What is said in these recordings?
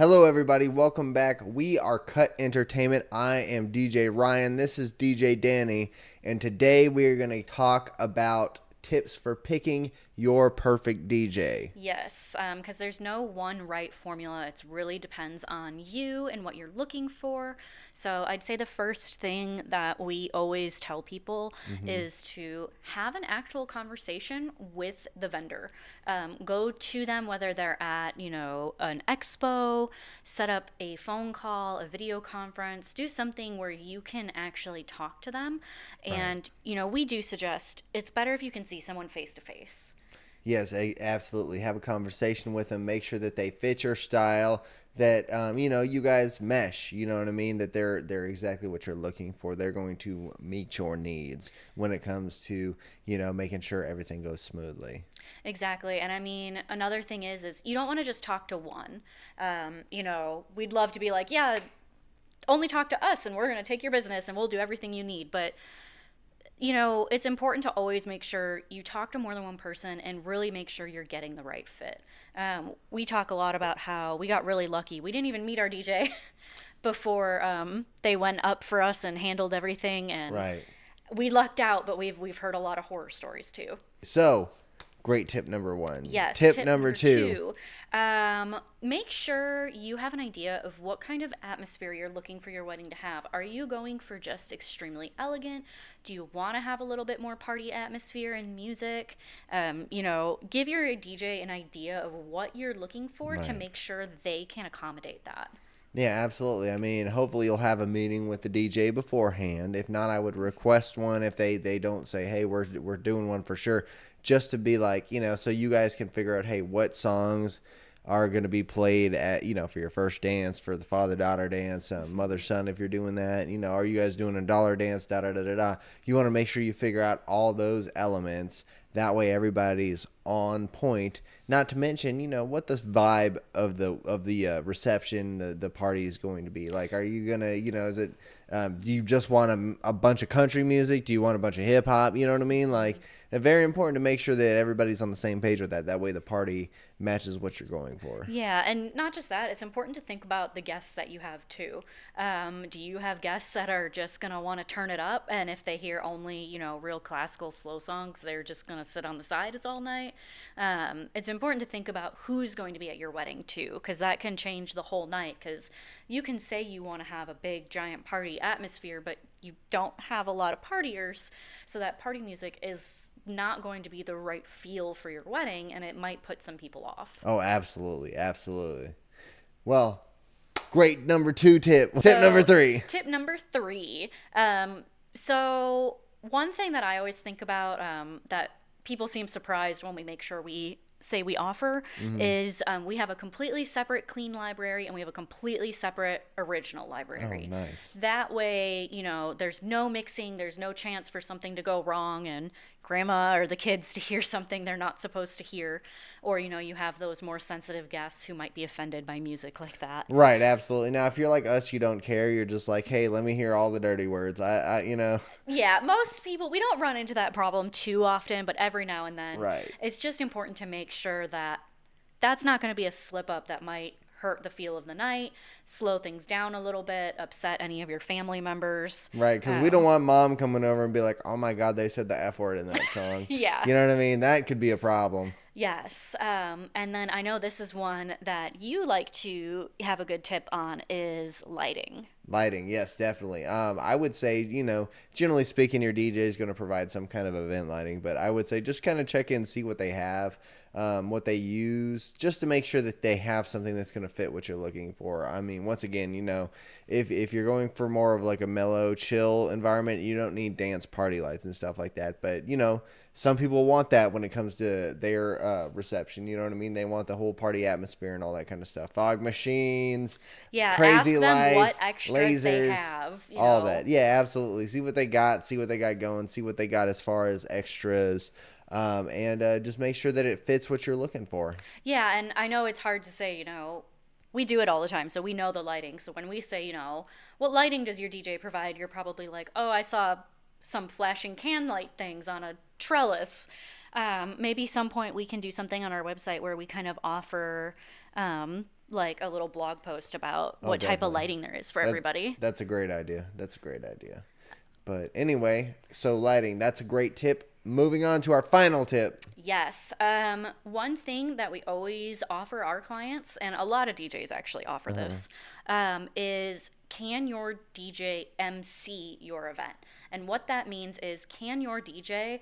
Hello, everybody. Welcome back. We are Cut Entertainment. I am DJ Ryan. This is DJ Danny. And today we are going to talk about tips for picking your perfect DJ. Yes, because there's no one right formula. It really depends on you and what you're looking for. So I'd say the first thing that we always tell people Hmm. is to have an actual conversation with the vendor. Go to them, whether they're at, an expo, set up a phone call, a video conference, do something where you can actually talk to them. Right. And, we do suggest it's better if you can see someone face to face. Yes, absolutely. Have a conversation with them. Make sure that they fit your style. That you guys mesh. You know what I mean. That they're exactly what you're looking for. They're going to meet your needs when it comes to making sure everything goes smoothly. Exactly. And I mean, another thing is you don't want to just talk to one. We'd love to be like, yeah, only talk to us and we're going to take your business and we'll do everything you need. But, it's important to always make sure you talk to more than one person and really make sure you're getting the right fit. We talk a lot about how we got really lucky. We didn't even meet our DJ before they went up for us and handled everything. And Right. we lucked out, but we've heard a lot of horror stories too. So, great tip number one. Yes, Tip tip number number two. two. Make sure you have an idea of what kind of atmosphere you're looking for your wedding to have. Are you going for just extremely elegant? Do you want to have a little bit more party atmosphere and music? Give your DJ an idea of what you're looking for to Right. make sure they can accommodate that. Yeah, absolutely. I mean, hopefully you'll have a meeting with the DJ beforehand. If not, I would request one if they don't say, "Hey, we're doing one for sure," just to be like, so you guys can figure out, hey, what songs are going to be played at, for your first dance, for the father-daughter dance, mother-son if you're doing that. Are you guys doing a dollar dance, da da da da da. You want to make sure you figure out all those elements. That way everybody's on point. Not to mention, what the vibe of the reception, the party is going to be like. Are you gonna, is it? Do you just want a bunch of country music? Do you want a bunch of hip hop? You know what I mean? Like, it's very important to make sure that everybody's on the same page with that. That way, the party matches what you're going for. Yeah, and not just that, it's important to think about the guests that you have too. Do you have guests that are just going to want to turn it up? And if they hear only, real classical slow songs, they're just going to sit on the sides all night? It's important to think about who's going to be at your wedding too, because that can change the whole night. Because you can say you want to have a big, giant party atmosphere, but you don't have a lot of partiers, so that party music is not going to be the right feel for your wedding and it might put some people off. Oh, absolutely, absolutely. Well, great number two tip. Tip number So, three. tip number three. So, one thing that I always think about that people seem surprised when we make sure we say we offer Hmm. is we have a completely separate clean library and we have a completely separate original Oh, library. nice. That way, there's no mixing, there's no chance for something to go wrong and grandma or the kids to hear something they're not supposed to hear. Or, you have those more sensitive guests who might be offended by music like that. Right, absolutely. Now, if you're like us, you don't care. You're just like, hey, let me hear all the dirty words. I. Yeah, most people, we don't run into that problem too often, but every now and then, Right. it's just important to make sure that that's not going to be a slip up that might hurt the feel of the night, slow things down a little bit, upset any of your family members. Right, because we don't Um, want mom coming over and be like, oh my God, they said the F word in that song. yeah. You know what I mean? That could be a problem. Yes. And then I know this is one that you like to have a good tip on is lighting. Lighting, yes, definitely. I would say, generally speaking, your DJ is going to provide some kind of event lighting, but I would say just kind of check in, see what they have, what they use, just to make sure that they have something that's going to fit what you're looking for. I mean, once again, if you're going for more of like a mellow, chill environment, you don't need dance party lights and stuff like that. But some people want that when it comes to their reception. You know what I mean? They want the whole party atmosphere and all that kind of stuff. Fog machines, Yeah, ask crazy them what lights, extras they lasers, have, all that. Yeah, absolutely. See what they got, see what they got going, see what they got as far as extras, and just make sure that it fits what you're looking for. Yeah, and I know it's hard to say, we do it all the time, so we know the lighting. So when we say, what lighting does your DJ provide? You're probably like, oh, I saw some flashing can light things on a trellis. Maybe some point we can do something on our website where we kind of offer like a little blog post about Oh, what type of definitely. lighting there is for That everybody. that's a great idea. That's a great idea. But anyway, so lighting, that's a great tip. Moving on to our final tip. Yes. One thing that we always offer our clients, and a lot of DJs actually offer this, is can your DJ MC your event? And what that means is, can your DJ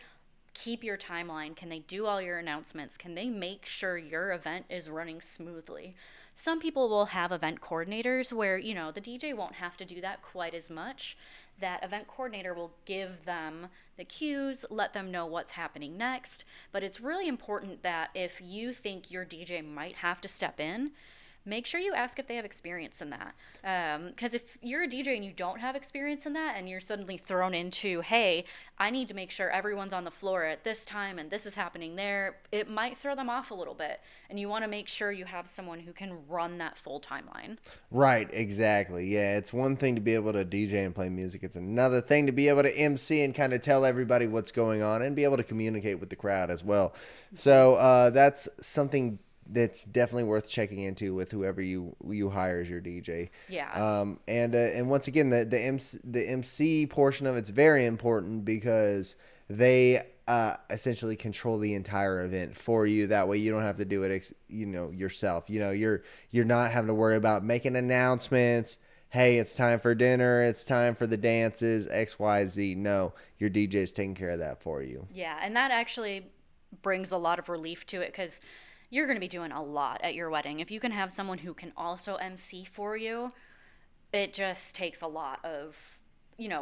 keep your timeline? Can they do all your announcements? Can they make sure your event is running smoothly? Some people will have event coordinators where, the DJ won't have to do that quite as much. That event coordinator will give them the cues, let them know what's happening next. But it's really important that if you think your DJ might have to step in, make sure you ask if they have experience in that. Because if you're a DJ and you don't have experience in that, and you're suddenly thrown into, hey, I need to make sure everyone's on the floor at this time and this is happening there, it might throw them off a little bit. And you want to make sure you have someone who can run that full timeline. Right, exactly. Yeah, it's one thing to be able to DJ and play music. It's another thing to be able to MC and kind of tell everybody what's going on and be able to communicate with the crowd as well. So that's something that's definitely worth checking into with whoever you hire as your DJ. Yeah. And once again, the MC portion of it's very important because they essentially control the entire event for you. That way, you don't have to do it, yourself. You're not having to worry about making announcements. Hey, it's time for dinner. It's time for the dances. X, Y, Z. No, your DJ's taking care of that for you. Yeah, and that actually brings a lot of relief to it because you're going to be doing a lot at your wedding. If you can have someone who can also MC for you, it just takes a lot of,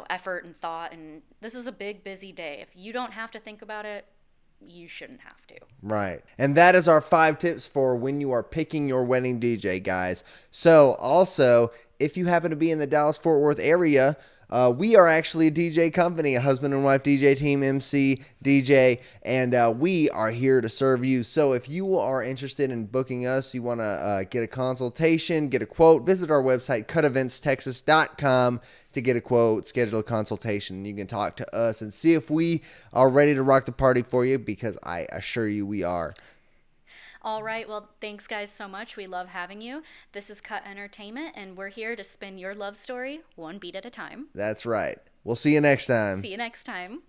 effort and thought. And this is a big, busy day. If you don't have to think about it, you shouldn't have to. Right. And that is our 5 tips for when you are picking your wedding DJ, guys. So, also, if you happen to be in the Dallas-Fort Worth area, we are actually a DJ company, a husband and wife DJ team, MC, DJ, and we are here to serve you. So if you are interested in booking us, you want to get a consultation, get a quote, visit our website, cuteventstexas.com to get a quote, schedule a consultation. You can talk to us and see if we are ready to rock the party for you, because I assure you we are. All right. Well, thanks, guys, so much. We love having you. This is Cut Entertainment, and we're here to spin your love story one beat at a time. That's right. We'll see you next time. See you next time.